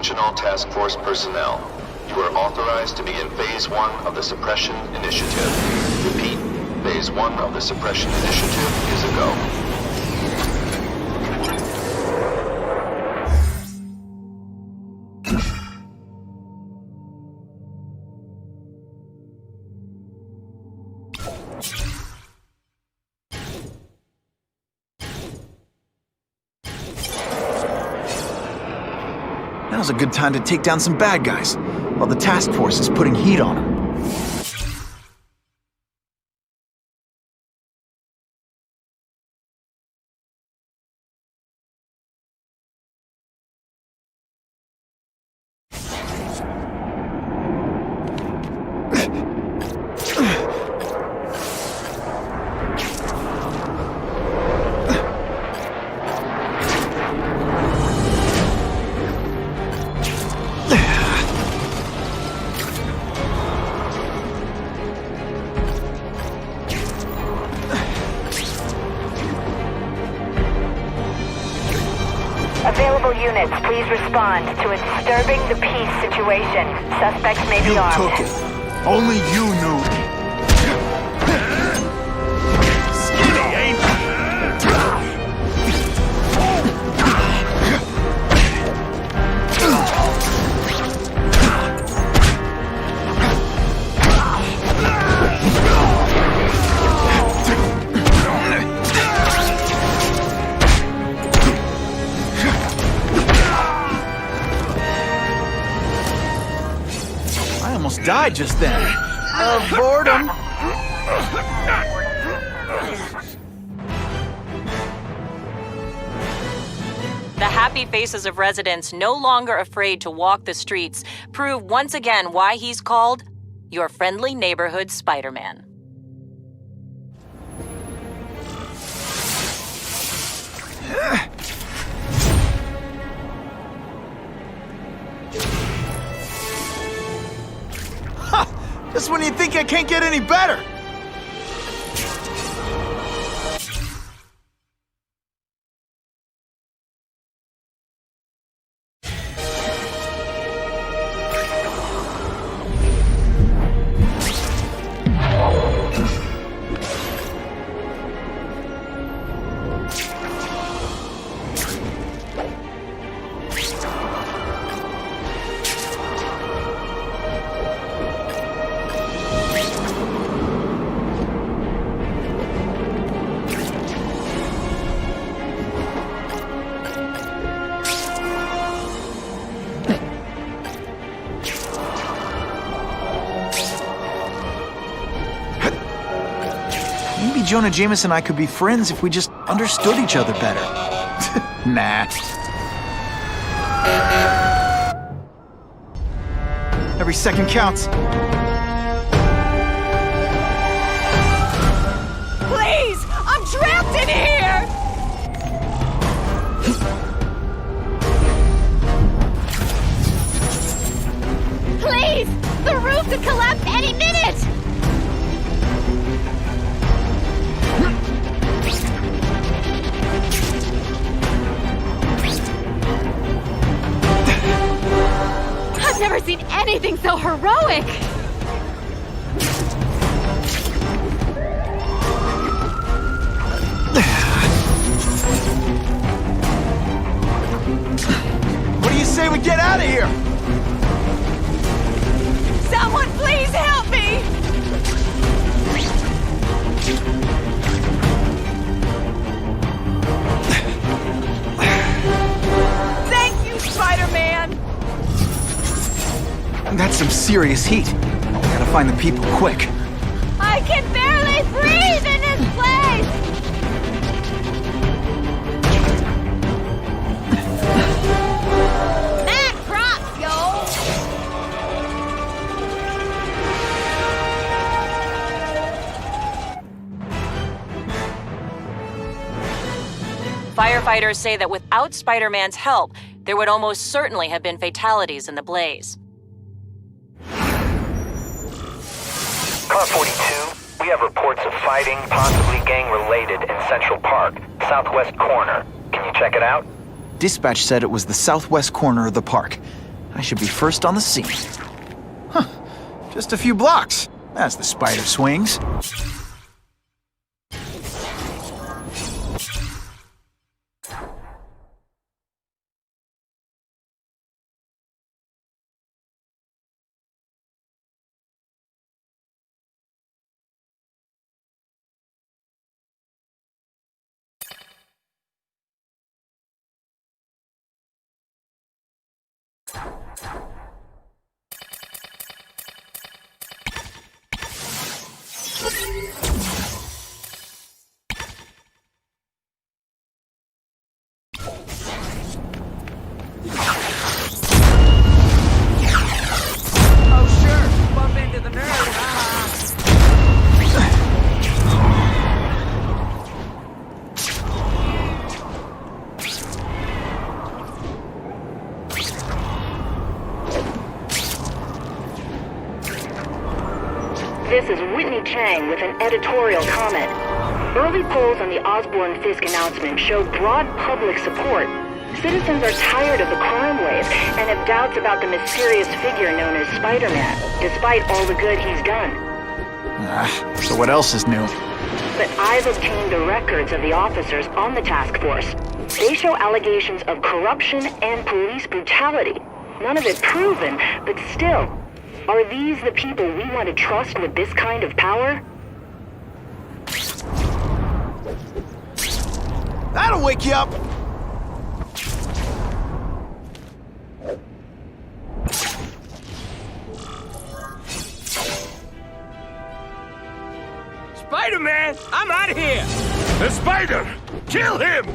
Attention all task force personnel. You are authorized to begin Phase 1 of the Suppression Initiative. Repeat, Phase 1 of the Suppression Initiative is a go. Now's a good time to take down some bad guys, while the task force is putting heat on them. Available units, please respond to a disturbing the peace situation. Suspects may be armed. You took it. Only you knew. Skinny, ain't Died just then. Of boredom. The happy faces of residents no longer afraid to walk the streets prove once again why he's called your friendly neighborhood Spider-Man. Just when you think I can't get any better! Maybe Jonah Jameson and I could be friends if we just understood each other better. Nah. Every second counts. Please! I'm trapped in here! Please! The roof could collapse any minute! I've never seen anything so heroic! What do you say we get out of here? Someone please help me! Thank you, Spider-Man! That's some serious heat. Gotta find the people quick. I can barely breathe in this place! Mad props, yo! Firefighters say that without Spider-Man's help, there would almost certainly have been fatalities in the blaze. Car 42, we have reports of fighting, possibly gang-related, in Central Park, southwest corner. Can you check it out? Dispatch said it was the southwest corner of the park. I should be first on the scene. Huh. Just a few blocks, as the spider swings. This is Whitney Chang with an editorial comment. Early polls on the Osborne-Fisk announcement showed broad public support. Citizens are tired of the crime wave and have doubts about the mysterious figure known as Spider-Man, despite all the good he's done. So what else is new? But I've obtained the records of the officers on the task force. They show allegations of corruption and police brutality. None of it proven, but still. Are these the people we want to trust with this kind of power? That'll wake you up! Spider-Man, I'm out of here! The spider! Kill him!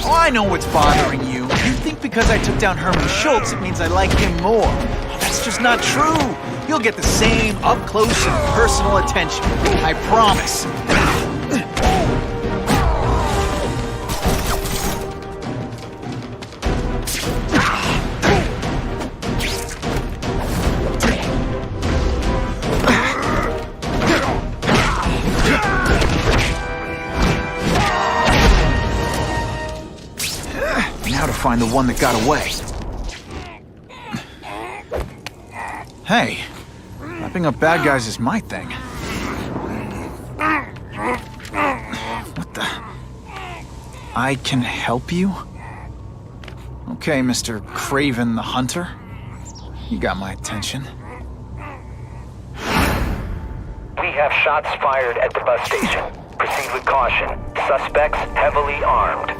Oh, I know what's bothering you. You think because I took down Herman Schultz, it means I like him more. That's just not true. You'll get the same up-close and personal attention. I promise. Now to find the one that got away. Hey, wrapping up bad guys is my thing. What the? I can help you? Okay, Mr. Craven the Hunter. You got my attention. We have shots fired at the bus station. Proceed with caution. Suspects heavily armed.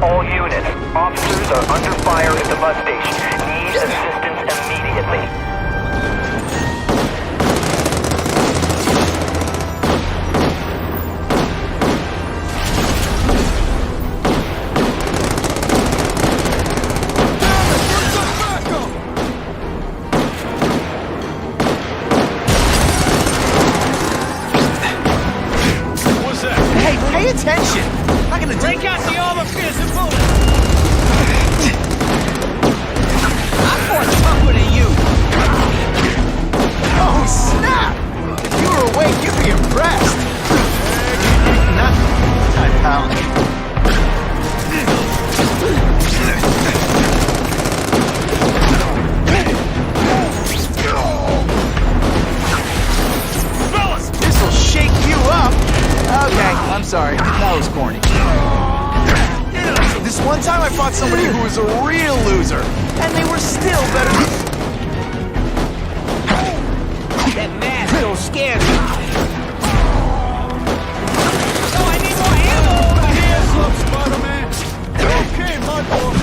All units, officers are under fire at the bus station. Need assistance immediately. What's that? Hey, pay attention! I'm not gonna Break out the armor-piercing bullet! I'm more tougher than you! Oh, snap! If you were awake, you'd be impressed! Not time, pal. Fellas! This'll shake you up! Okay, I'm sorry. That was corny. This one time I fought somebody who was a real loser, and they were still better than... That mask don't scare me. Oh, I need more ammo over here! Look, Spider-Man! Okay, my boy!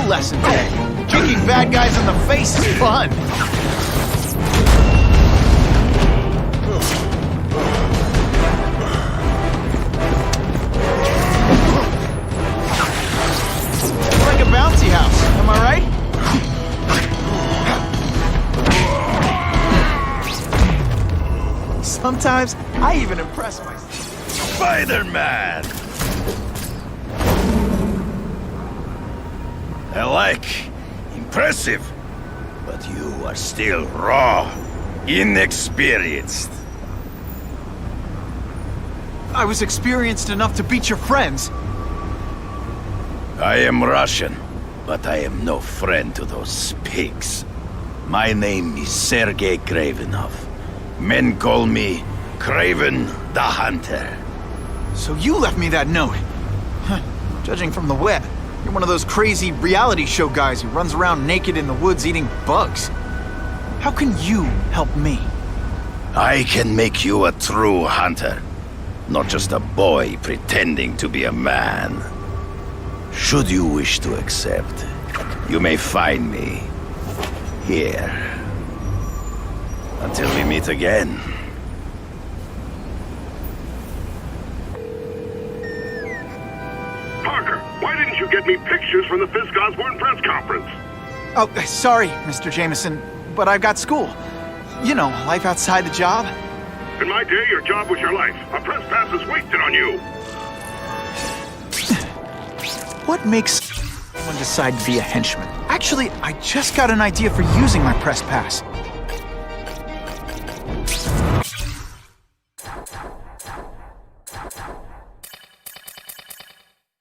Lesson today. Kicking bad guys in the face is fun. Sometimes, I even impress myself. Spider-Man! I like. Impressive. But you are still raw. Inexperienced. I was experienced enough to beat your friends. I am Russian, but I am no friend to those pigs. My name is Sergei Kravenov. Men call me Kraven the Hunter. So you left me that note. Huh. Judging from the web, you're one of those crazy reality show guys who runs around naked in the woods eating bugs. How can you help me? I can make you a true hunter, not just a boy pretending to be a man. Should you wish to accept, you may find me here. Until we meet again. Parker, why didn't you get me pictures from the Fisk Osborne press conference? Oh, sorry, Mr. Jameson, but I've got school. You know, life outside the job. In my day, your job was your life. A press pass is wasted on you. What makes someone decide to be a henchman? Actually, I just got an idea for using my press pass.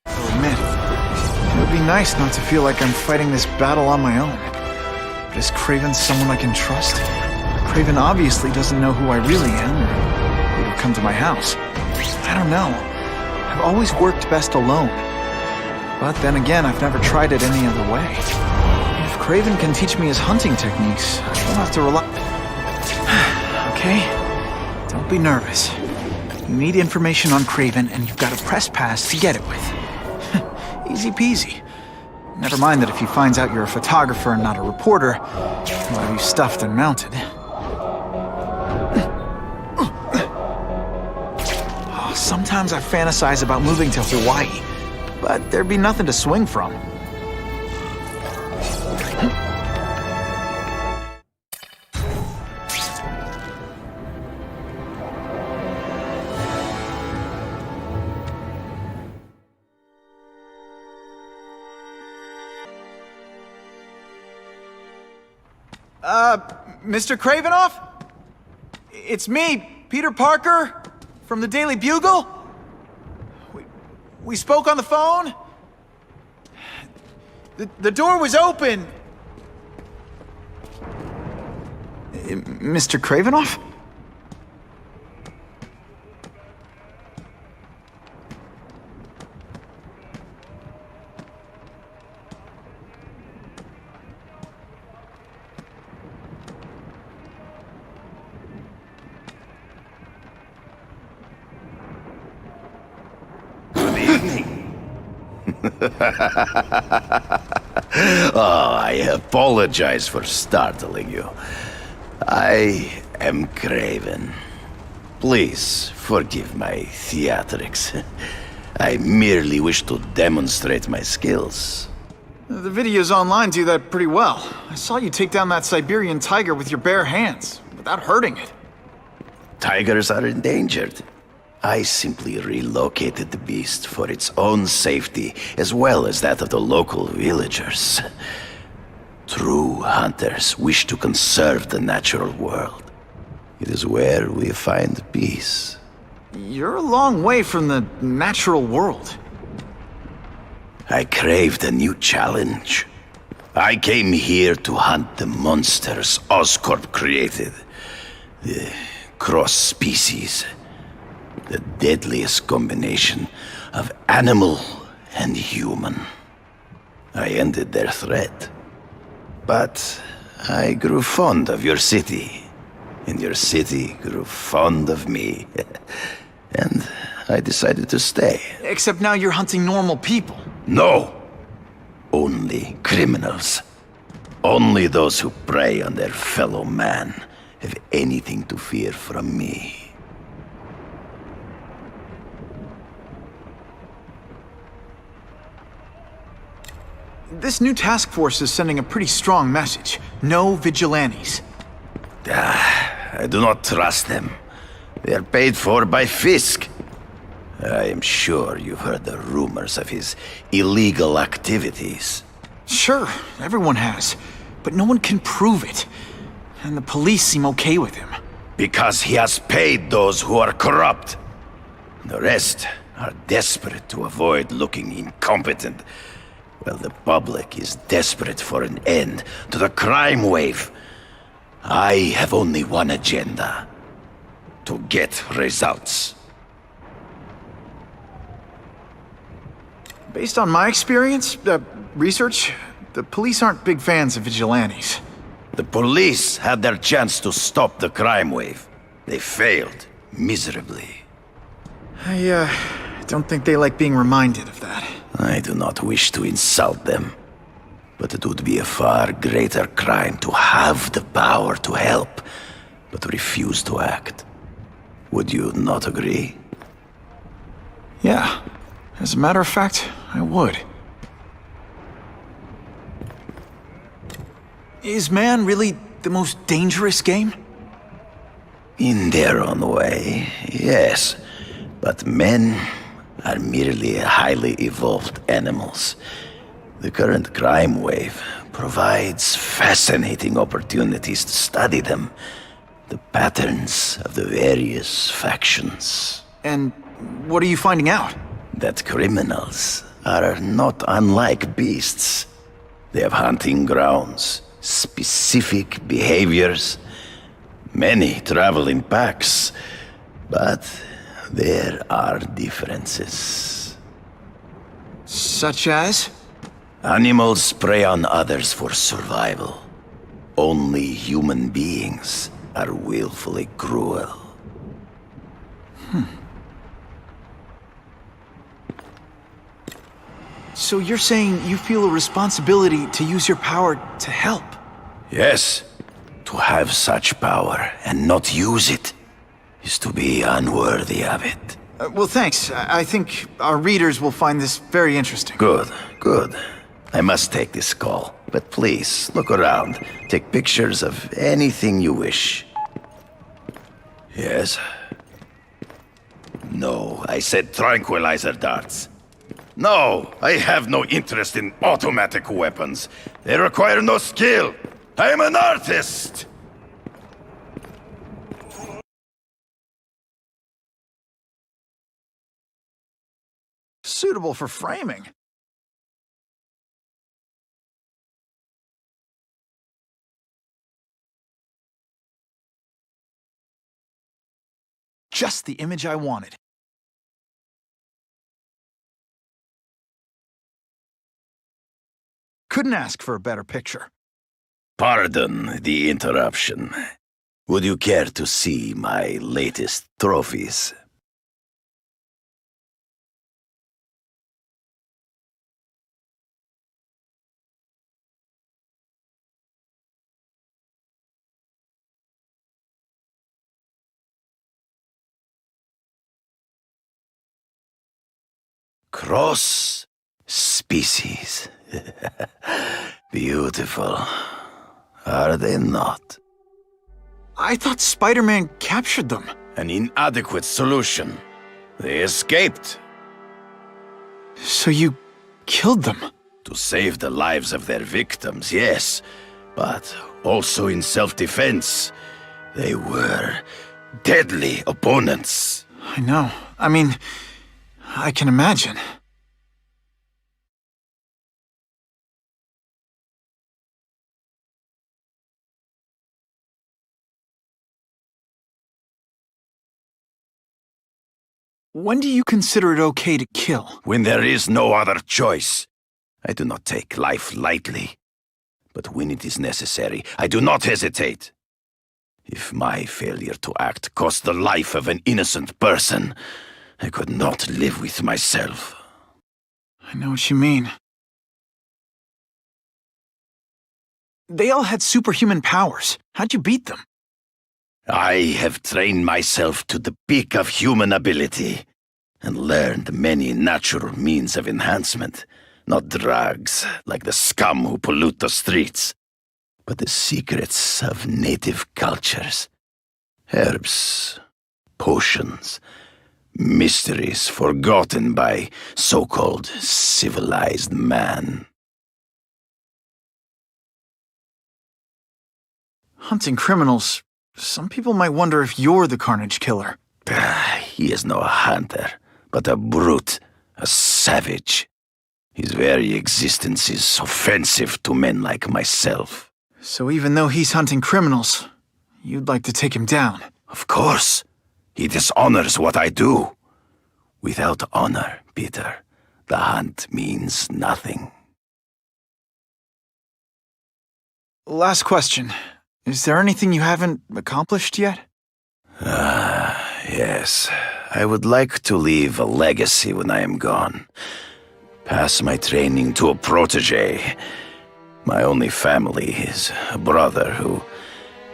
I'll admit, it would be nice not to feel like I'm fighting this battle on my own. But is Kraven someone I can trust? Kraven obviously doesn't know who I really am, or would have come to my house. I don't know. I've always worked best alone. But then again, I've never tried it any other way. If Kraven can teach me his hunting techniques, I won't have to rely... Okay? Don't be nervous. You need information on Kraven, and you've got a press pass to get it with. Easy peasy. Never mind that if he finds out you're a photographer and not a reporter, he'll have you stuffed and mounted. Sometimes I fantasize about moving to Hawaii, but there'd be nothing to swing from. Mr. Kravenov? It's me, Peter Parker, from the Daily Bugle. We spoke on the phone. The door was open. Mr. Kravenov? Oh, I apologize for startling you. I am Kraven. Please forgive my theatrics. I merely wish to demonstrate my skills. The videos online do that pretty well. I saw you take down that Siberian tiger with your bare hands, without hurting it. Tigers are endangered. I simply relocated the beast for its own safety, as well as that of the local villagers. True hunters wish to conserve the natural world. It is where we find peace. You're a long way from the natural world. I craved a new challenge. I came here to hunt the monsters Oscorp created. The cross-species. The deadliest combination of animal and human. I ended their threat. But I grew fond of your city. And your city grew fond of me. And I decided to stay. Except now you're hunting normal people. No! Only criminals. Only those who prey on their fellow man have anything to fear from me. This new task force is sending a pretty strong message. No vigilantes. I do not trust them. They're paid for by Fisk. I am sure you've heard the rumors of his illegal activities. Sure, everyone has. But no one can prove it. And the police seem okay with him. Because he has paid those who are corrupt. The rest are desperate to avoid looking incompetent. Well, the public is desperate for an end to the crime wave. I have only one agenda. To get results. Based on my experience, research, the police aren't big fans of vigilantes. The police had their chance to stop the crime wave. They failed miserably. I don't think they like being reminded of that. I do not wish to insult them, but it would be a far greater crime to have the power to help, but refuse to act. Would you not agree? Yeah. As a matter of fact, I would. Is man really the most dangerous game? In their own way, yes. But men are merely highly evolved animals. The current crime wave provides fascinating opportunities to study them. The patterns of the various factions. And what are you finding out? That criminals are not unlike beasts. They have hunting grounds, specific behaviors. Many travel in packs, but there are differences. Such as? Animals prey on others for survival. Only human beings are willfully cruel. So you're saying you feel a responsibility to use your power to help? Yes. To have such power and not use it is to be unworthy of it. Well, thanks. I think our readers will find this very interesting. Good, good. I must take this call, but please, look around. Take pictures of anything you wish. Yes? No, I said tranquilizer darts. No, I have no interest in automatic weapons. They require no skill. I am an artist! Suitable for framing. Just the image I wanted. Couldn't ask for a better picture. Pardon the interruption. Would you care to see my latest trophies? Cross species. Beautiful. Are they not? I thought Spider-Man captured them. An inadequate solution. They escaped. So you killed them? To save the lives of their victims, yes. But also in self-defense. They were deadly opponents. I know. I mean, I can imagine. When do you consider it okay to kill? When there is no other choice. I do not take life lightly. But when it is necessary, I do not hesitate. If my failure to act cost the life of an innocent person, I could not live with myself. I know what you mean. They all had superhuman powers. How'd you beat them? I have trained myself to the peak of human ability and learned many natural means of enhancement, not drugs like the scum who pollute the streets, but the secrets of native cultures. Herbs, potions, mysteries forgotten by so-called civilized man. Hunting criminals. Some people might wonder if you're the Carnage Killer. He is no hunter, but a brute, a savage. His very existence is offensive to men like myself. So even though he's hunting criminals, you'd like to take him down? Of course. He dishonors what I do. Without honor, Peter, the hunt means nothing. Last question. Is there anything you haven't accomplished yet? Yes. I would like to leave a legacy when I am gone. Pass my training to a protege. My only family is a brother who,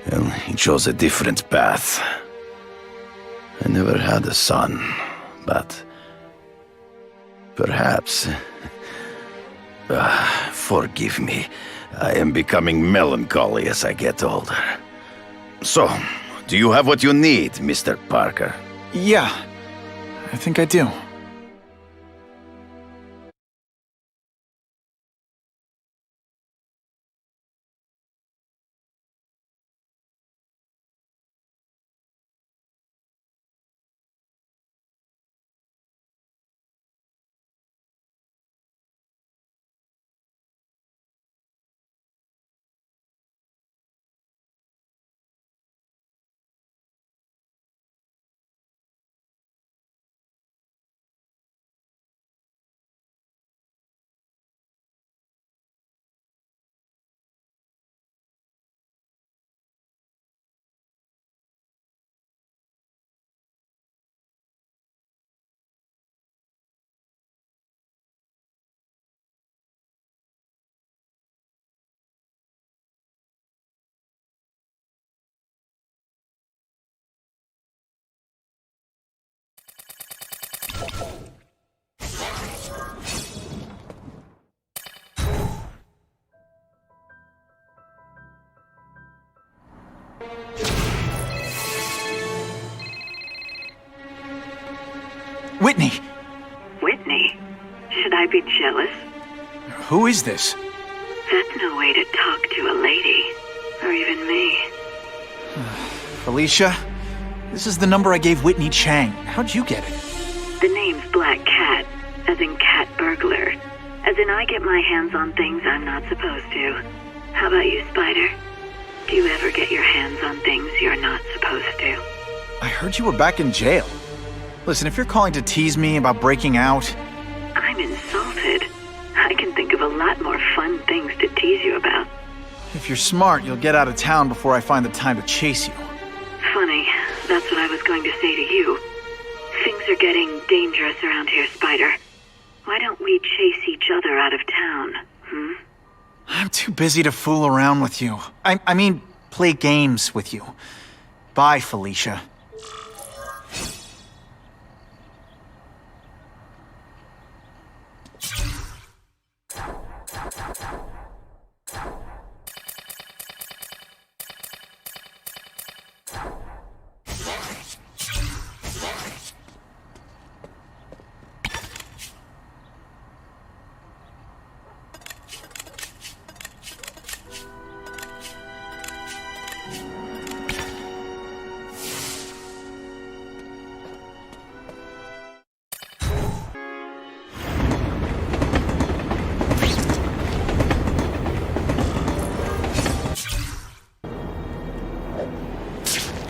well, he chose a different path. I never had a son, but perhaps... forgive me. I am becoming melancholy as I get older. So, do you have what you need, Mr. Parker? Yeah, I think I do. Whitney! Whitney? Should I be jealous? Who is this? That's no way to talk to a lady. Or even me. Felicia? This is the number I gave Whitney Chang. How'd you get it? The name's Black Cat, as in cat burglar. As in I get my hands on things I'm not supposed to. How about you, Spider? Do you ever get your hands on things you're not supposed to? I heard you were back in jail. Listen, if you're calling to tease me about breaking out... I'm insulted. I can think of a lot more fun things to tease you about. If you're smart, you'll get out of town before I find the time to chase you. Funny, that's what I was going to say to you. Things are getting dangerous around here, Spider. Why don't we chase each other out of town, I'm too busy to fool around with you. I mean, play games with you. Bye, Felicia.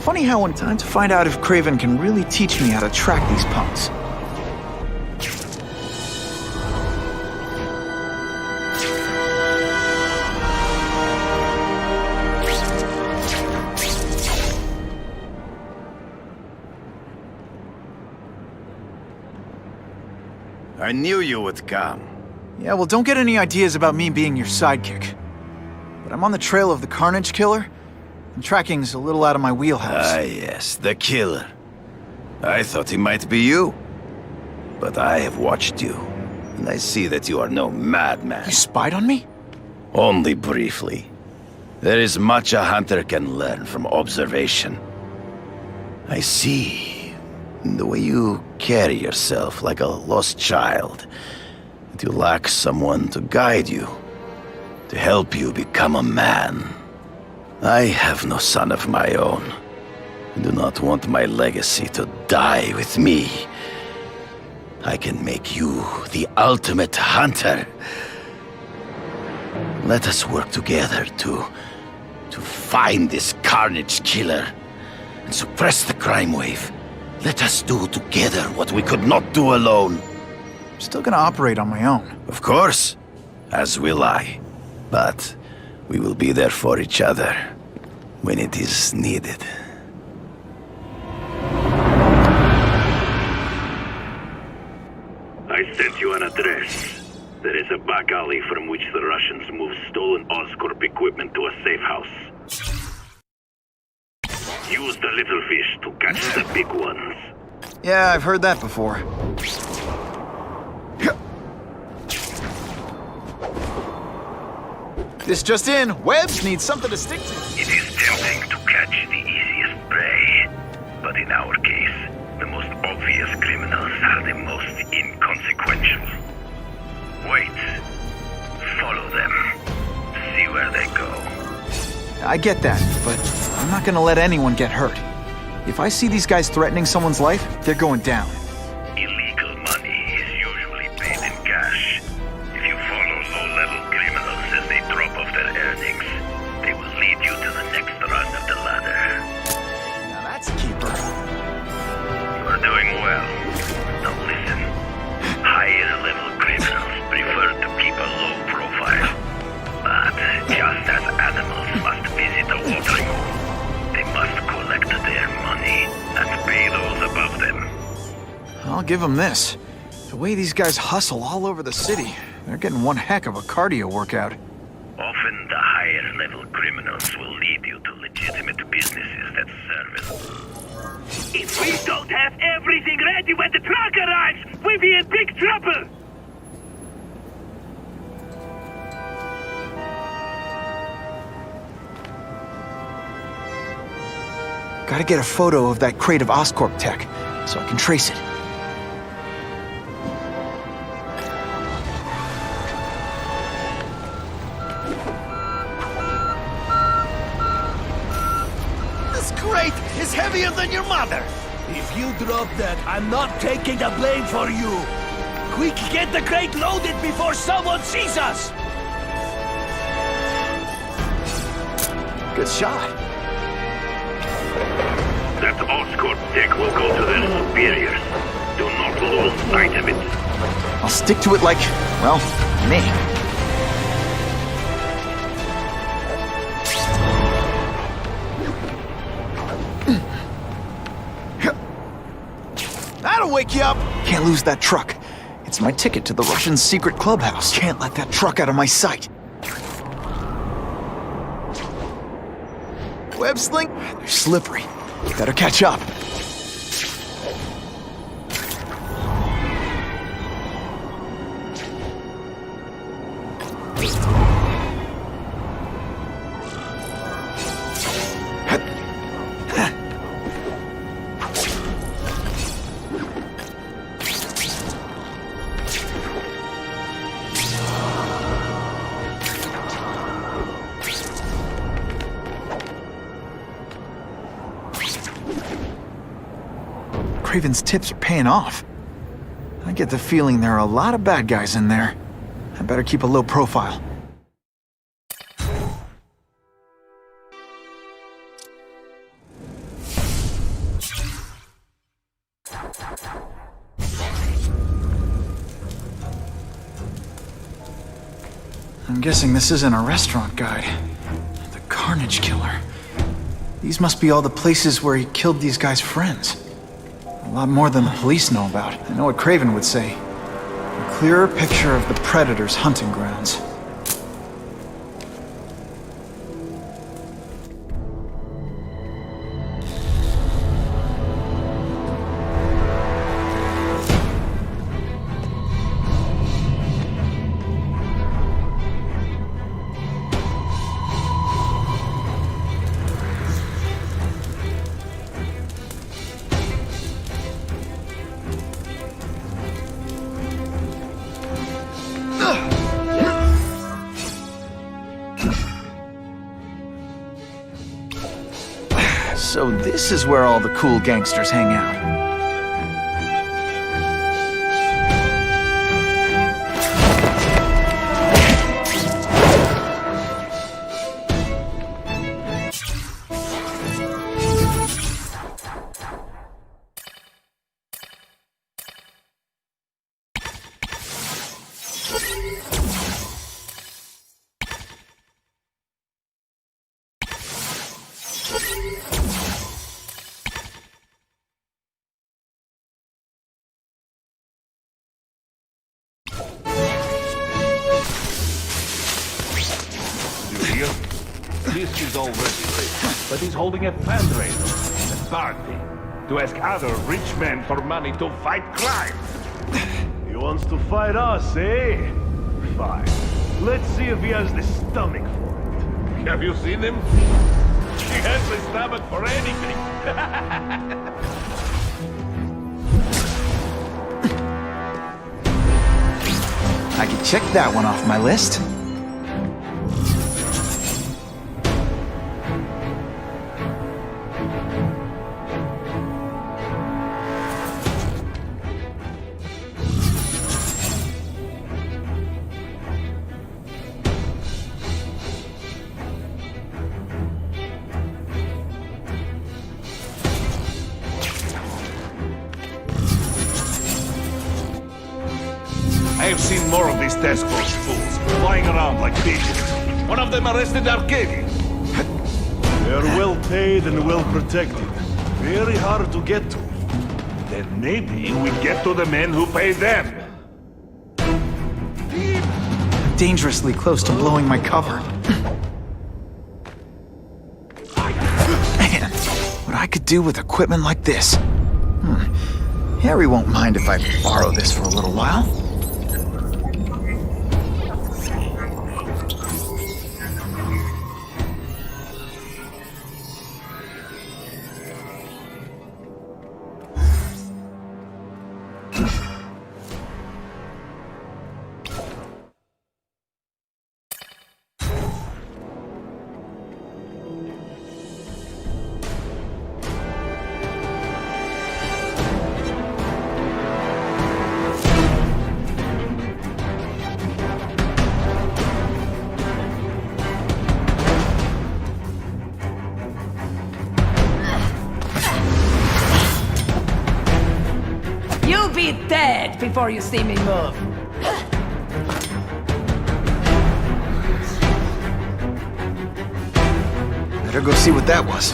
Funny how in time to find out if Craven can really teach me how to track these punks. I knew you would come. Yeah, well, don't get any ideas about me being your sidekick. But I'm on the trail of the Carnage Killer, and tracking's a little out of my wheelhouse. Ah, yes, the killer. I thought he might be you. But I have watched you, and I see that you are no madman. You spied on me? Only briefly. There is much a hunter can learn from observation. I see The way you carry yourself like a lost child. That you lack someone to guide you, to help you become a man. I have no son of my own. I do not want my legacy to die with me. I can make you the ultimate hunter. Let us work together to find this carnage killer and suppress the crime wave. Let us do together what we could not do alone. Still gonna operate on my own. Of course, as will I. But we will be there for each other when it is needed. I sent you an address. There is a back alley from which the Russians move stolen Oscorp equipment to a safe house. Use the little fish to catch the big ones. Yeah, I've heard that before. This just in, Webs needs something to stick to. It is tempting to catch the easiest prey, but in our case, the most obvious criminals are the most inconsequential. Wait. Follow them. See where they go. I get that, but I'm not gonna let anyone get hurt. If I see these guys threatening someone's life, they're going down. Illegal money is usually paid in cash. If you follow low-level criminals as they drop off their earnings, they will lead you to the next rung of the ladder. Now that's a keeper. You are doing well. Now listen. Higher-level criminals prefer to keep a low profile. But just as animals must visit a watering hole, they must collect their money and pay those above them. I'll give them this. The way these guys hustle all over the city, they're getting one heck of a cardio workout. Often the higher-level criminals will lead you to legitimate businesses that serve us. If we don't have everything ready when the truck arrives, we'll be in big trouble! Gotta get a photo of that crate of Oscorp tech, so I can trace it. This crate is heavier than your mother! If you drop that, I'm not taking the blame for you! Quick, get the crate loaded before someone sees us! Good shot. That Oscorp tech will go to their superiors. Do not lose sight of it. I'll stick to it like, well, me. That'll wake you up! Can't lose that truck. It's my ticket to the Russian secret clubhouse. Can't let that truck out of my sight. Web sling? They're slippery. Better catch up. Craven's tips are paying off. I get the feeling there are a lot of bad guys in there. I better keep a low profile. I'm guessing this isn't a restaurant guide. The Carnage Killer. These must be all the places where he killed these guys' friends. A lot more than the police know about. I know what Craven would say. A clearer picture of the Predator's hunting grounds. So this is where all the cool gangsters hang out. This is already rich, but he's holding a fundraiser, a party, to ask other rich men for money to fight crime. He wants to fight us, eh? Fine. Let's see if he has the stomach for it. Have you seen him? He has the stomach for anything. I can check that one off my list. I have seen more of these task force fools flying around like pigeons. One of them arrested Arcady. They're well paid and well protected. Very hard to get to. Then maybe we get to the men who pay them. Dangerously close to blowing my cover. Man, what I could do with equipment like this. Harry won't mind if I borrow this for a little while. You'll be dead before you see me move. Better go see what that was.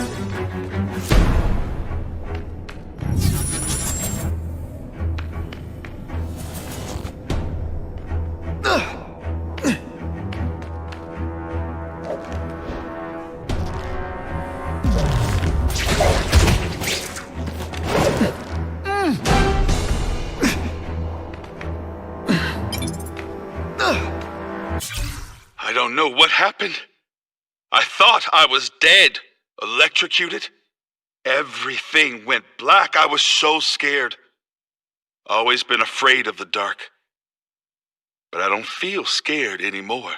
I don't know what happened. I thought I was dead, electrocuted. Everything went black. I was so scared. Always been afraid of the dark. But I don't feel scared anymore.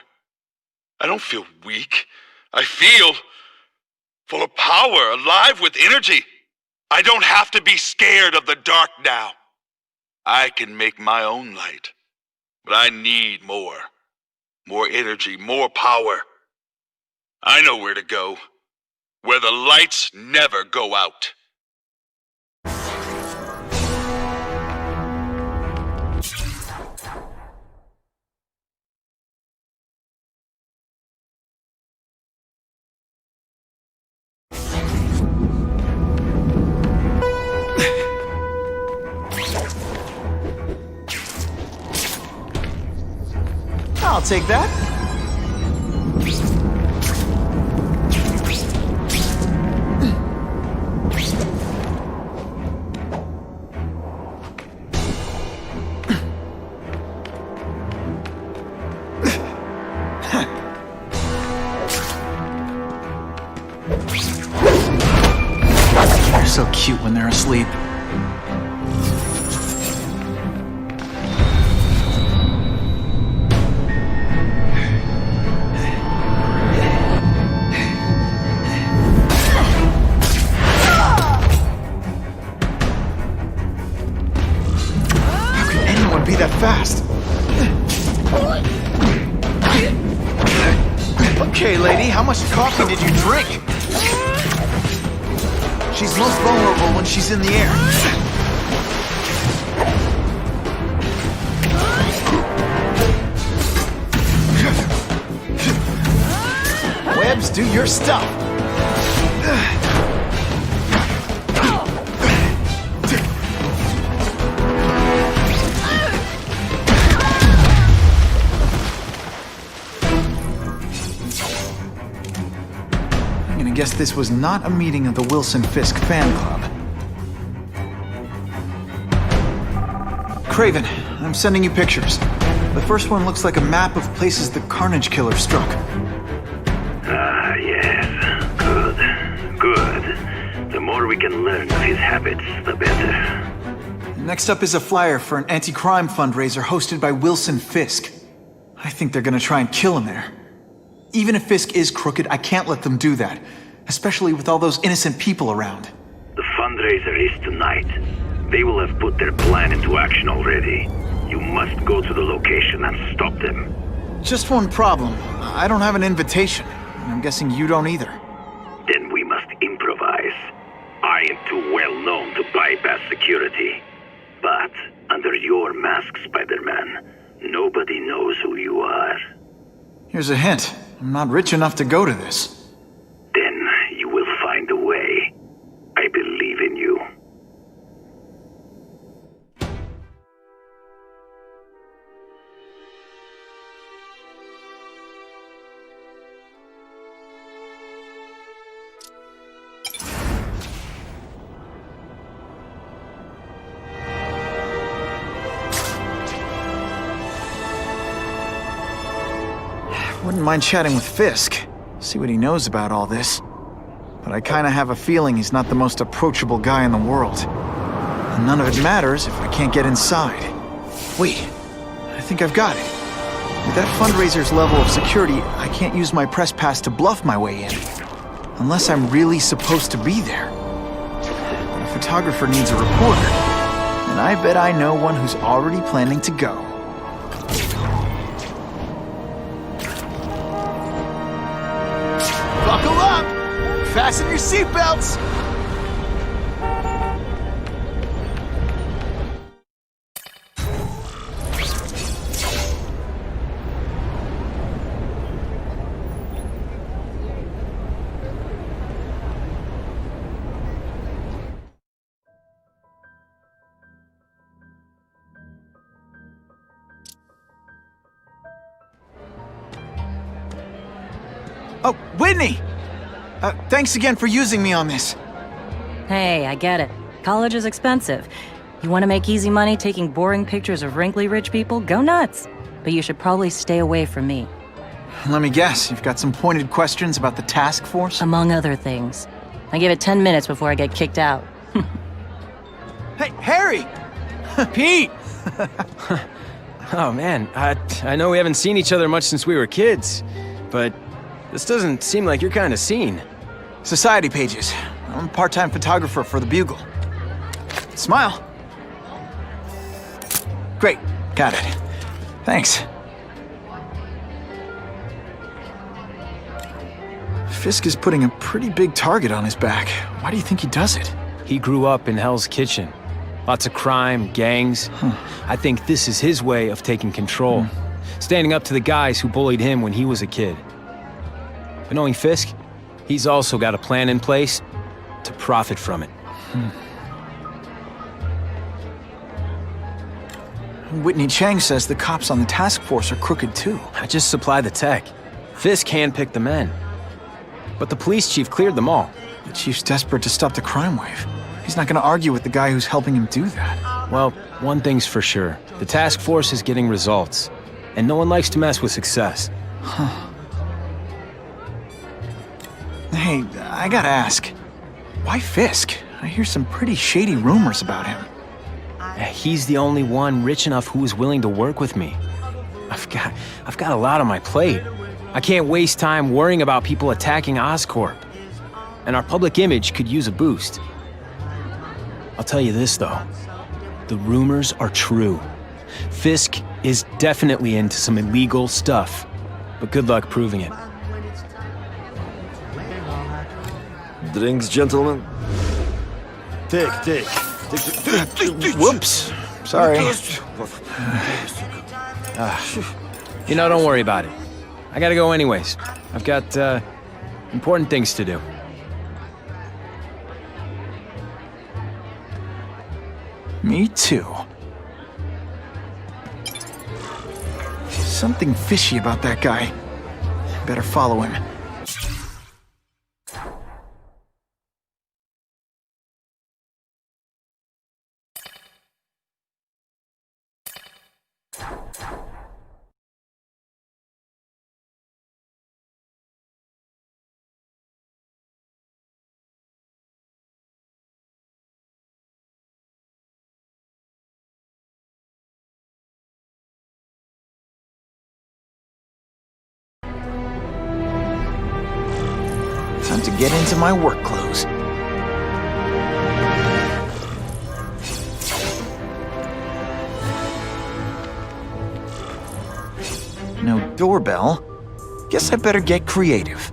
I don't feel weak. I feel full of power, alive with energy. I don't have to be scared of the dark now. I can make my own light. But I need more. More energy, more power. I know where to go. Where the lights never go out. I'll take that. They're so cute when they're asleep. lady. How much coffee did you drink? She's most vulnerable when she's in the air. Webs, do your stuff. I'm gonna guess this was not a meeting of the Wilson Fisk fan club. Craven, I'm sending you pictures. The first one looks like a map of places the Carnage Killer struck. Ah, yes. Good. The more we can learn of his habits, the better. Next up is a flyer for an anti-crime fundraiser hosted by Wilson Fisk. I think they're gonna try and kill him there. Even if Fisk is crooked, I can't let them do that. Especially with all those innocent people around. The fundraiser is tonight. They will have put their plan into action already. You must go to the location and stop them. Just one problem. I don't have an invitation. I'm guessing you don't either. Then we must improvise. I am too well known to bypass security. But under your mask, Spider-Man, nobody knows who you are. Here's a hint. I'm not rich enough to go to this. Then you will find a way. I believe in you. Wouldn't mind chatting with Fisk, see what he knows about all this. But I kinda have a feeling he's not the most approachable guy in the world. And none of it matters if I can't get inside. Wait, I think I've got it. With that fundraiser's level of security, I can't use my press pass to bluff my way in. Unless I'm really supposed to be there. But a photographer needs a reporter. And I bet I know one who's already planning to go. Buckle up! Fasten your seatbelts! Oh, Whitney! Thanks again for using me on this. Hey, I get it. College is expensive. You want to make easy money taking boring pictures of wrinkly rich people? Go nuts! But you should probably stay away from me. Let me guess, you've got some pointed questions about the task force? Among other things. I give it 10 minutes before I get kicked out. Hey, Harry! Pete! Oh man, I know we haven't seen each other much since we were kids, but this doesn't seem like your kind of scene. Society pages. I'm a part-time photographer for the Bugle. Smile. Great, got it. Thanks. Fisk is putting a pretty big target on his back. Why do you think he does it? He grew up in Hell's Kitchen. Lots of crime, gangs. I think this is his way of taking control. Standing up to the guys who bullied him when he was a kid. But knowing Fisk, he's also got a plan in place to profit from it. Whitney Chang says the cops on the task force are crooked too. I just supply the tech. Fisk handpicked the men. But the police chief cleared them all. The chief's desperate to stop the crime wave. He's not gonna argue with the guy who's helping him do that. Well, one thing's for sure. The task force is getting results. And no one likes to mess with success. Hey, I gotta ask. Why Fisk? I hear some pretty shady rumors about him. He's the only one rich enough who is willing to work with me. I've got a lot on my plate. I can't waste time worrying about people attacking Oscorp. And our public image could use a boost. I'll tell you this, though. The rumors are true. Fisk is definitely into some illegal stuff. But good luck proving it. Drinks, gentlemen? Take. Whoops. Sorry. Don't worry about it. I gotta go anyways. I've got, important things to do. Me too. Something fishy about that guy. Better follow him. Time to get into my work clothes. No doorbell. Guess I better get creative.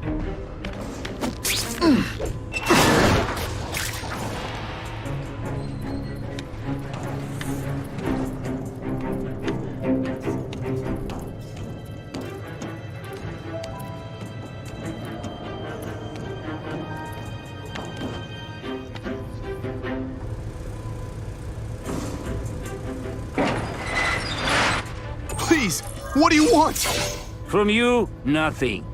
Please, what do you want? From you, nothing.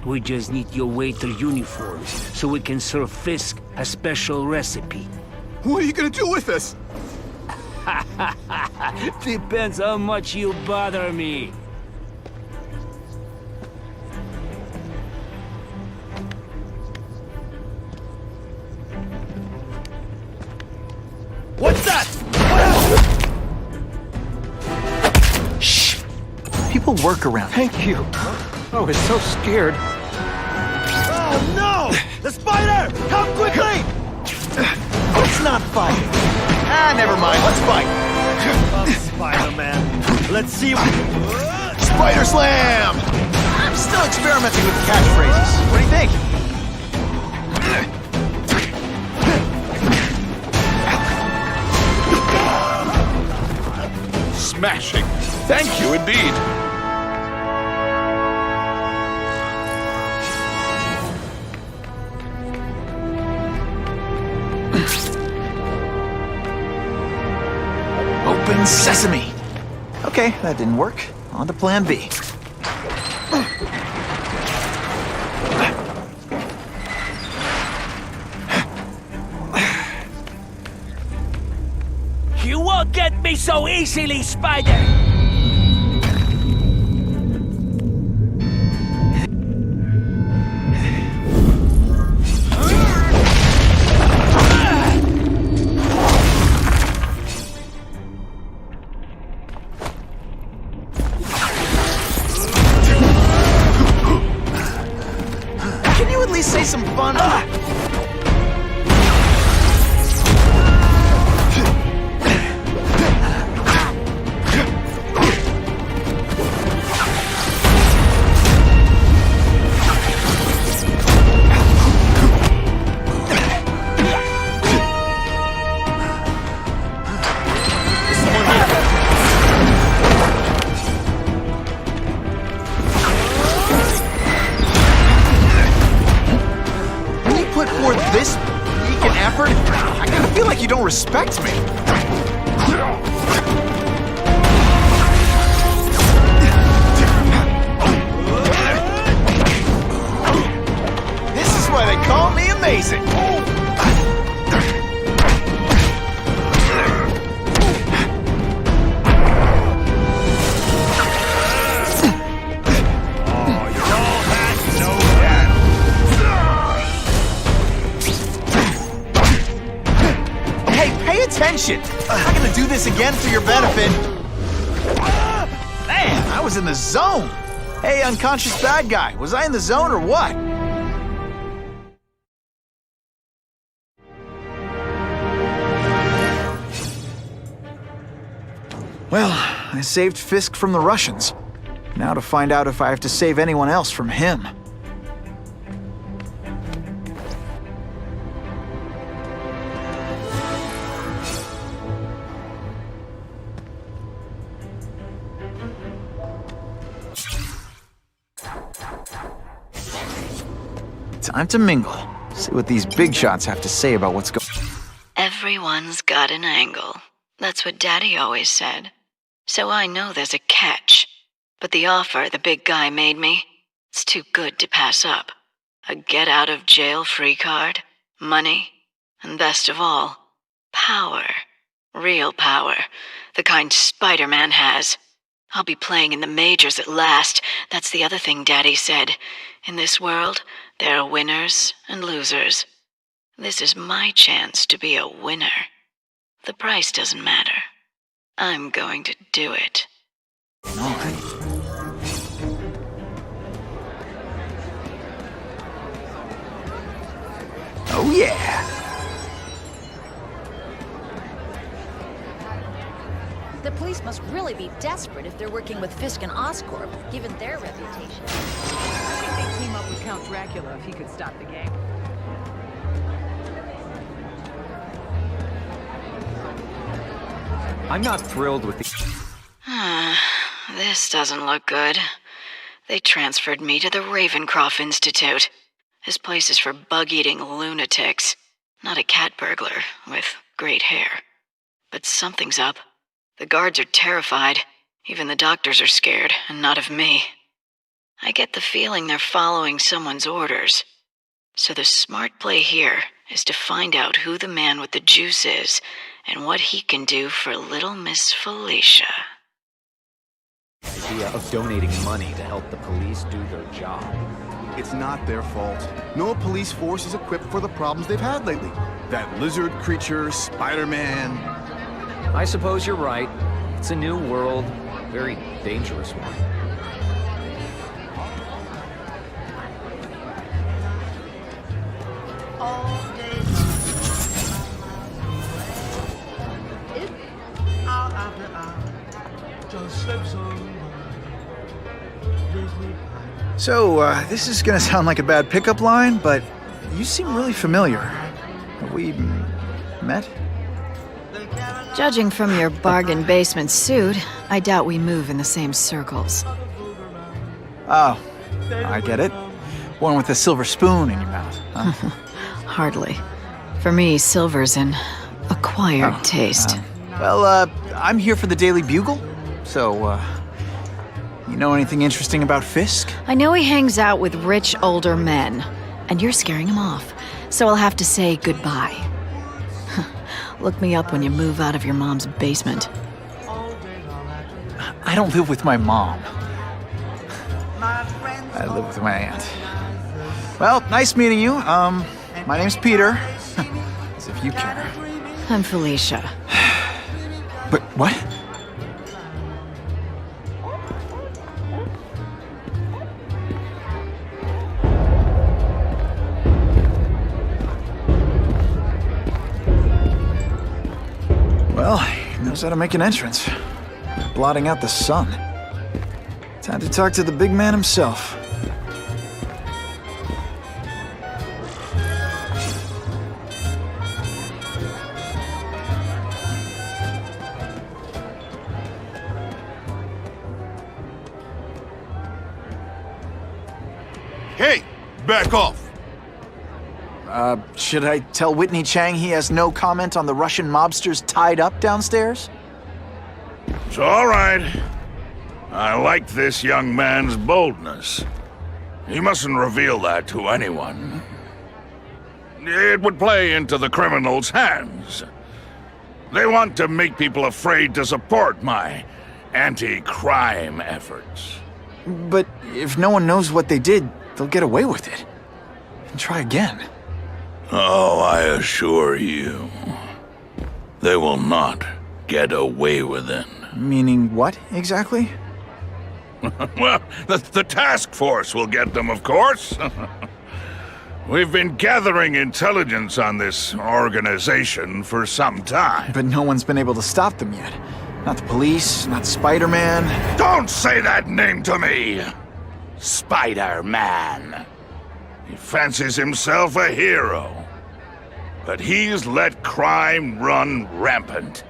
We just need your waiter uniforms so we can serve Fisk a special recipe. What are you gonna do with us? Depends how much you bother me. What's that? Shh! People work around. Thank you. I was so scared. Oh no! The spider! Come quickly! Let's not fight. Never mind. Let's fight. Spider-Man. Let's see. Spider Slam! I'm still experimenting with catchphrases. What do you think? Smashing. Thank you indeed. Open sesame. Okay, that didn't work. On to plan B. You won't get me so easily, Spider! Can you at least say some fun? This week and effort, I kinda feel like you don't respect me. This is why they call me amazing. Attention! I'm not gonna do this again for your benefit. Man, I was in the zone. Hey, unconscious bad guy, was I in the zone or what? Well, I saved Fisk from the Russians. Now to find out if I have to save anyone else from him. time to mingle. See what these big shots have to say about what's going on. Everyone's got an angle. That's what Daddy always said. So I know there's a catch. But the offer the big guy made me, it's too good to pass up. A get-out-of-jail-free card, money, and best of all, power. Real power. The kind Spider-Man has. I'll be playing in the majors at last. That's the other thing Daddy said. In this world, there are winners and losers. This is my chance to be a winner. The price doesn't matter. I'm going to do it. All right. Oh yeah! The police must really be desperate if they're working with Fisk and Oscorp, given their reputation. I think they'd team up with Count Dracula if he could stop the gang. I'm not thrilled with the... This doesn't look good. They transferred me to the Ravencroft Institute. This place is for bug-eating lunatics, not a cat burglar with great hair. But something's up. The guards are terrified. Even the doctors are scared, and not of me. I get the feeling they're following someone's orders. So the smart play here is to find out who the man with the juice is, and what he can do for little Miss Felicia. The idea of donating money to help the police do their job. It's not their fault. No police force is equipped for the problems they've had lately. That lizard creature, Spider-Man. I suppose you're right. It's a new world. Very dangerous one. So, this is gonna sound like a bad pickup line, but you seem really familiar. Have we met? Judging from your bargain basement suit, I doubt we move in the same circles. Oh, I get it. One with a silver spoon in your mouth, huh? Hardly. For me, silver's an acquired taste. Well, I'm here for the Daily Bugle, so, you know anything interesting about Fisk? I know he hangs out with rich older men, and you're scaring him off, so I'll have to say goodbye. Look me up when you move out of your mom's basement. I don't live with my mom. I live with my aunt. Well, nice meeting you. My name's Peter. As if you care. I'm Felicia. But what? Well, he knows how to make an entrance. Blotting out the sun. Time to talk to the big man himself. Hey, back off. Should I tell Whitney Chang he has no comment on the Russian mobsters tied up downstairs? It's all right. I like this young man's boldness. He mustn't reveal that to anyone. It would play into the criminals' hands. They want to make people afraid to support my anti-crime efforts. But if no one knows what they did, they'll get away with it. And try again. Oh, I assure you, they will not get away with it. Meaning what, exactly? Well, the task force will get them, of course. We've been gathering intelligence on this organization for some time. But no one's been able to stop them yet. Not the police, not Spider-Man. Don't say that name to me! Spider-Man. He fancies himself a hero. But he's let crime run rampant.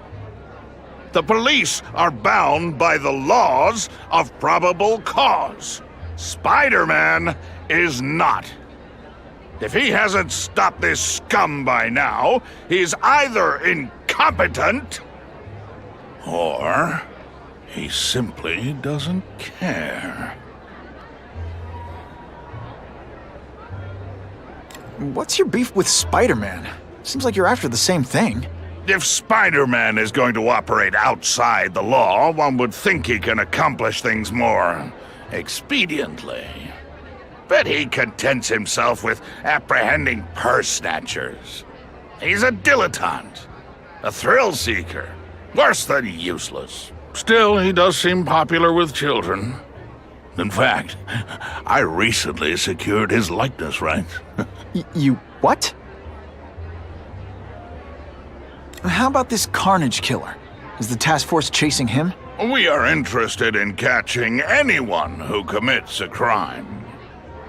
The police are bound by the laws of probable cause. Spider-Man is not. If he hasn't stopped this scum by now, he's either incompetent or he simply doesn't care. What's your beef with Spider-Man? Seems like you're after the same thing. If Spider-Man is going to operate outside the law, one would think he can accomplish things more expediently. But he contents himself with apprehending purse snatchers. He's a dilettante, a thrill seeker, worse than useless. Still, he does seem popular with children. In fact, I recently secured his likeness rights. You what? How about this Carnage killer? Is the task force chasing him? We are interested in catching anyone who commits a crime.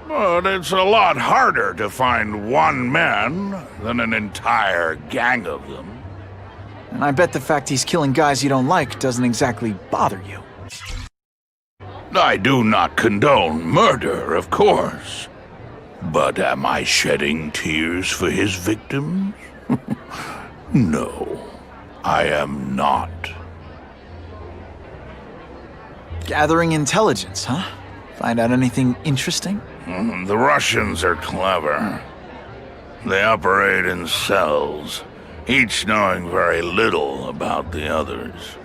But it's a lot harder to find one man than an entire gang of them. And I bet the fact he's killing guys you don't like doesn't exactly bother you. I do not condone murder, of course. But am I shedding tears for his victims? No, I am not. Gathering intelligence, huh? Find out anything interesting? The Russians are clever. They operate in cells, each knowing very little about the others.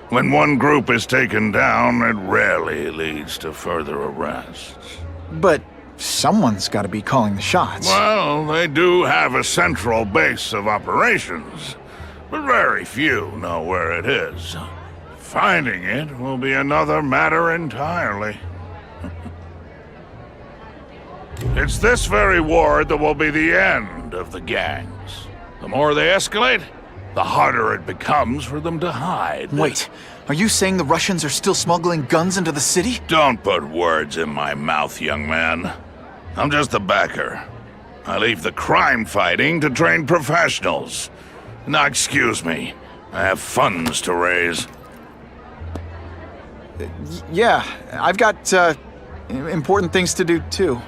When one group is taken down, it rarely leads to further arrests. But someone's got to be calling the shots. Well, they do have a central base of operations, but very few know where it is. Finding it will be another matter entirely. It's this very war that will be the end of the gangs. The more they escalate, the harder it becomes for them to hide. Wait, are you saying the Russians are still smuggling guns into the city? Don't put words in my mouth, young man. I'm just a backer. I leave the crime fighting to trained professionals. Now, excuse me. I have funds to raise. Yeah, I've got, important things to do, too.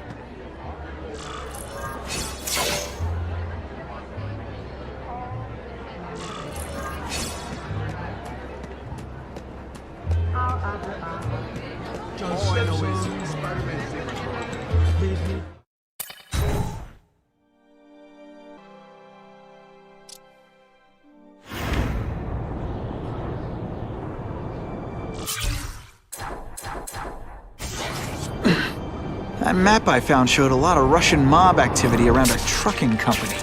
That map I found showed a lot of Russian mob activity around a trucking company.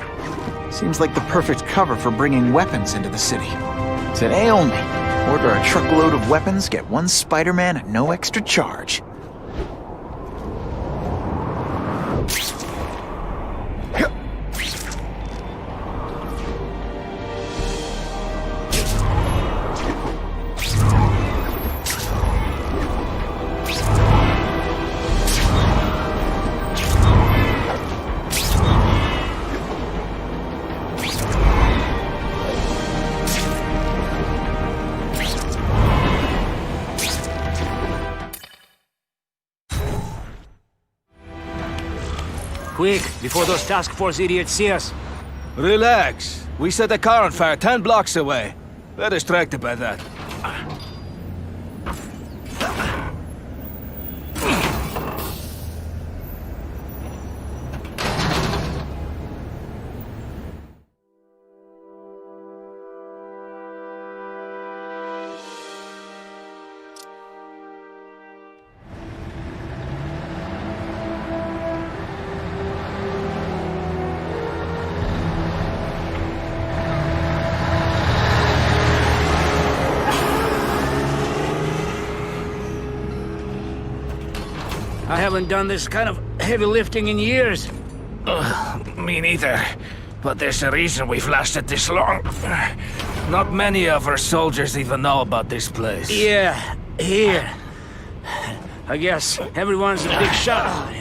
Seems like the perfect cover for bringing weapons into the city. Today only, order a truckload of weapons, get one Spider-Man at no extra charge. Quick, before those task force idiots see us. Relax. We set a car on fire 10 blocks away. They're distracted by that. I haven't done this kind of heavy lifting in years. Me neither. But there's a reason we've lasted this long. Not many of our soldiers even know about this place. Yeah, here. I guess everyone's a big shot.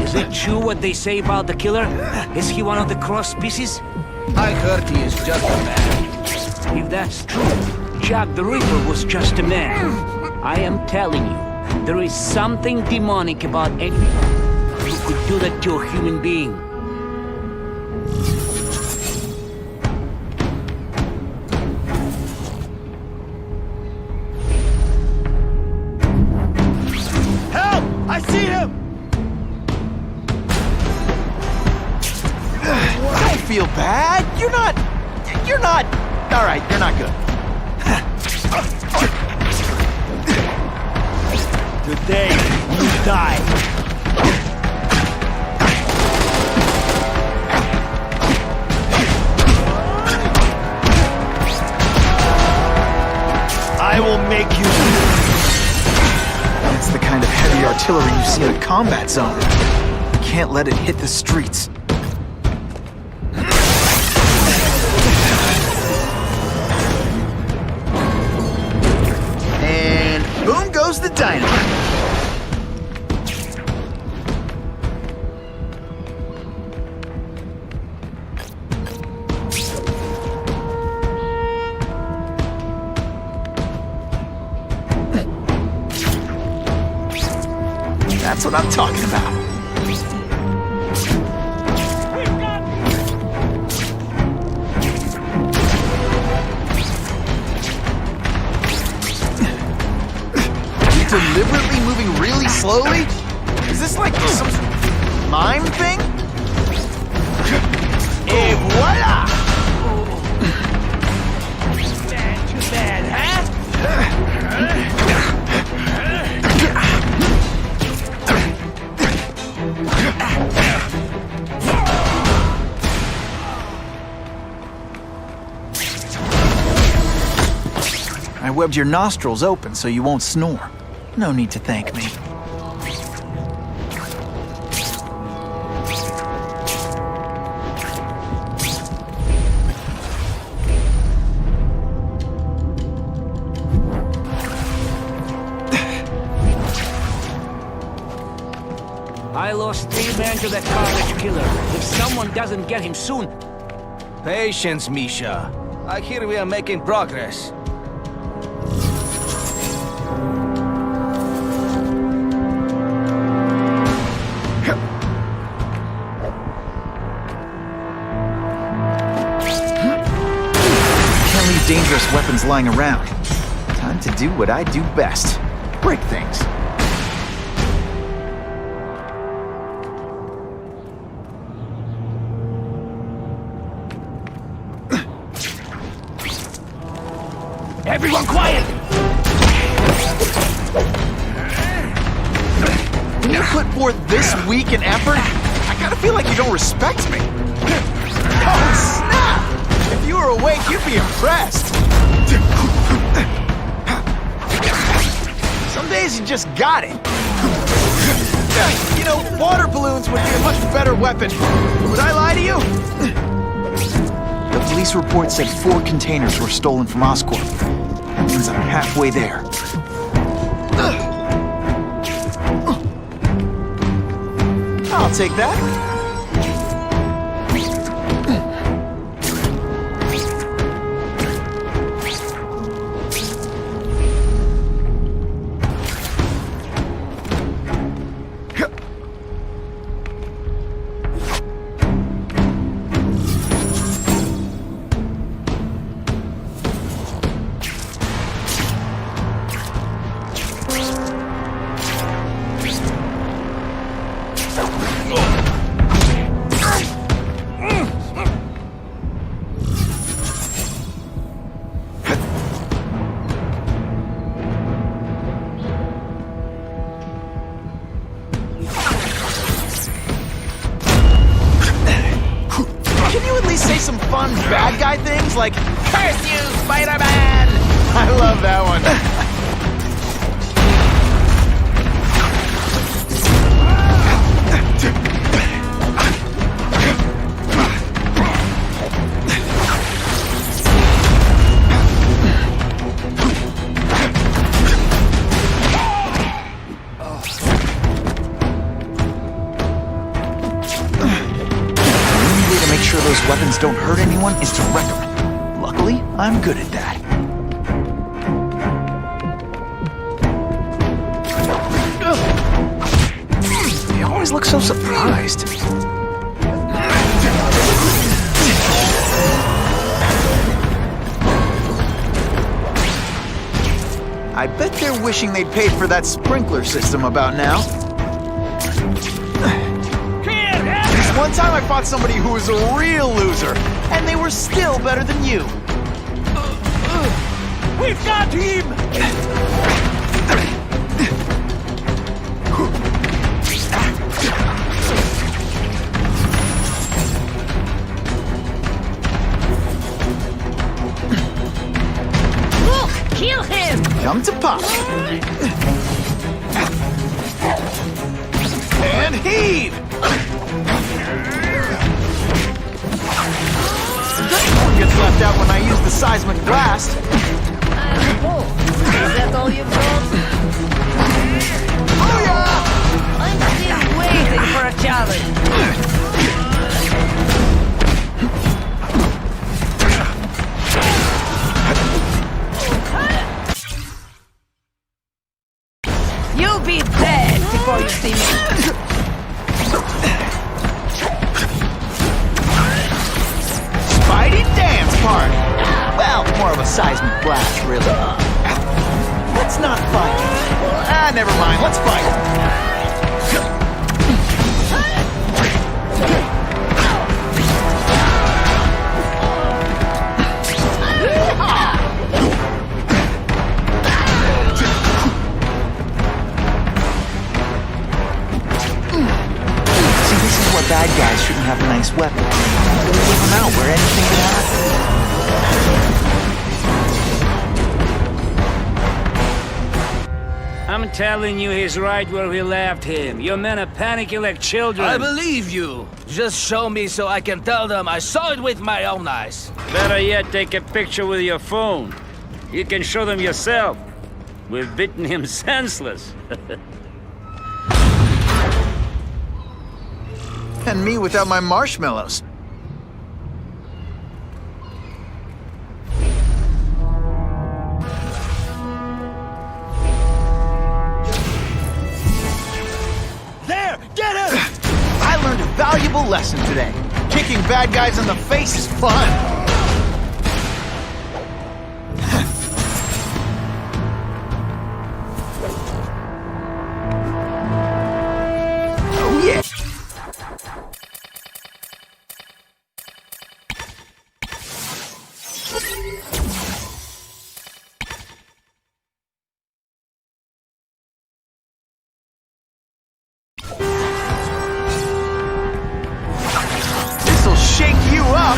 Is it true what they say about the killer? Is he one of the cross species? I heard he is just a man. If that's true, Jack the Ripper was just a man. I am telling you, there is something demonic about anyone who could do that to a human being. Help! I see him! Don't feel bad. You're not... All right, you're not good. Today, you die. I will make you... That's the kind of heavy artillery you see in a combat zone. You can't let it hit the streets. And boom goes the dynamite. That's what I'm talking about. Deliberately moving really slowly? Is this like some mime thing? Et voila! Too bad, huh? I webbed your nostrils open so you won't snore. No need to thank me. I lost 3 men to that college killer. If someone doesn't get him soon... Patience, Misha. I hear we are making progress. Dangerous weapons lying around. Time to do what I do best. Break things. Everyone quiet! When you put forth this weak an effort, I gotta feel like you don't respect me. Oh, snap! If you were awake, you'd be impressed. Some days you just got it. You know, water balloons would be a much better weapon. Would I lie to you? The police report said 4 containers were stolen from Oscorp. That means I'm halfway there. I'll take that. Bad guy things like, "Curse you, Spider-Man!" I love that one. Those weapons don't hurt anyone is to wreck them. Luckily, I'm good at that. They always look so surprised. I bet they're wishing they'd paid for that sprinkler system about now. This one time I fought somebody who was a real loser, and they were still better than you. We've got him! Look! Kill him! Come to pop. And heave! One gets left out when I use the seismic blast. Is that all you've got? Oh yeah! I'm still waiting for a challenge. You'll be dead before you see me. Spidey dance party! Well, more of a seismic blast, really. Let's not fight. Never mind, let's fight. See, this is where bad guys shouldn't have a nice weapon. They leave them out where anything can happen. I'm telling you, he's right where we left him. Your men are panicking like children. I believe you. Just show me so I can tell them I saw it with my own eyes. Better yet, take a picture with your phone. You can show them yourself. We've beaten him senseless. And me without my marshmallows. There! Get him! I learned a valuable lesson today. Kicking bad guys in the face is fun. Oh yeah. This'll shake you up.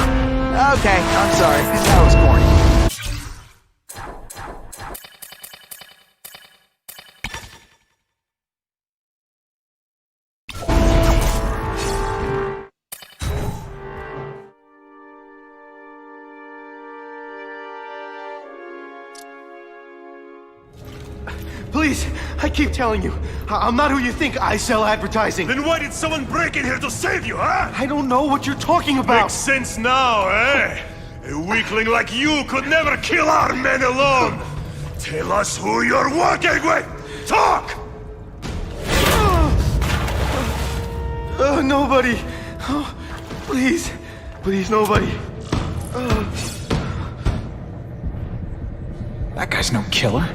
Okay, I'm sorry. That was corny. Please, I keep telling you, I'm not who you think. I sell advertising. Then why did someone break in here to save you, huh? I don't know what you're talking about. Makes sense now, eh? A weakling like you could never kill our men alone. Tell us who you're working with. Talk! Nobody. Oh, please. Please, nobody. That guy's no killer.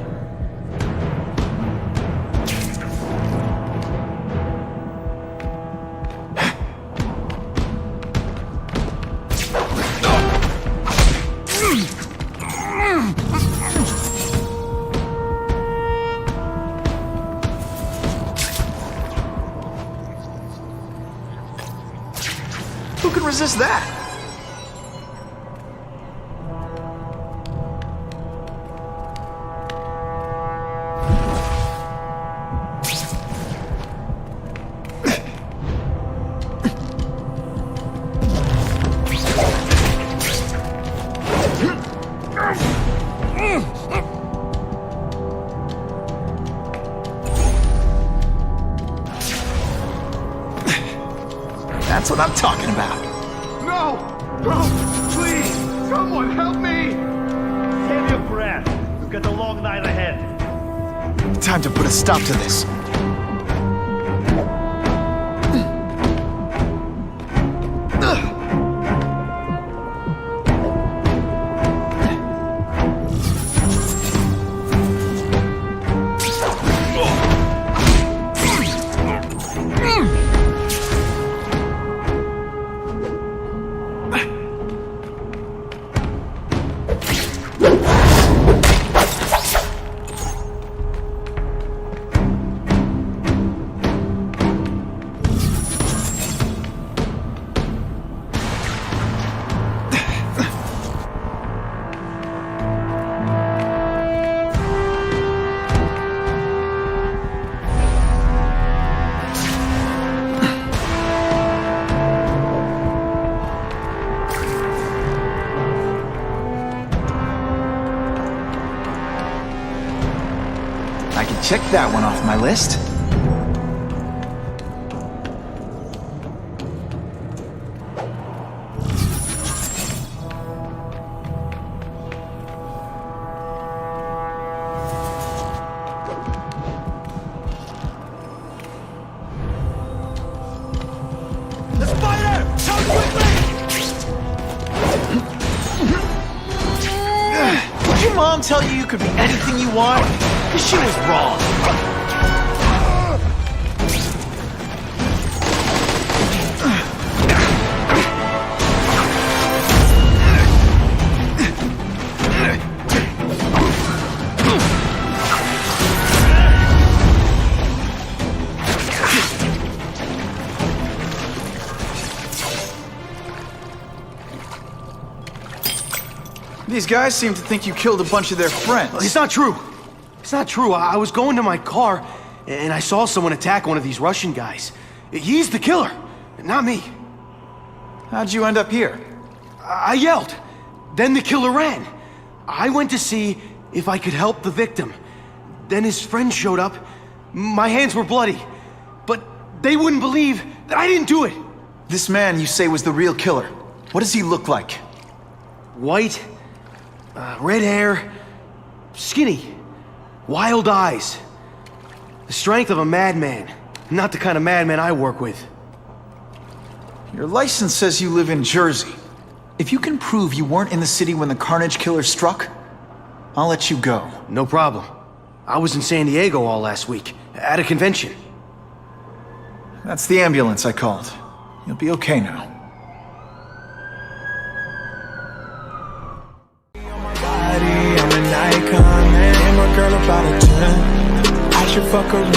Who can resist that? That's what I'm talking about. No! No! long night ahead. Time to put a stop to this. Check that one off my list. The spider! Come quickly! Did your mom tell you could be anything you want? Because she was wrong. These guys seem to think you killed a bunch of their friends. It's not true. It's not true. I was going to my car, and I saw someone attack one of these Russian guys. He's the killer, not me. How'd you end up here? I yelled. Then the killer ran. I went to see if I could help the victim. Then his friend showed up. My hands were bloody, but they wouldn't believe that I didn't do it. This man you say was the real killer. What does he look like? White, red hair, skinny. Wild eyes. The strength of a madman. Not the kind of madman I work with. Your license says you live in Jersey. If you can prove you weren't in the city when the Carnage Killer struck, I'll let you go. No problem. I was in San Diego all last week, at a convention. That's the ambulance I called. You'll be okay now. I'm an icon, man. My girl about a 10. I should fuck her.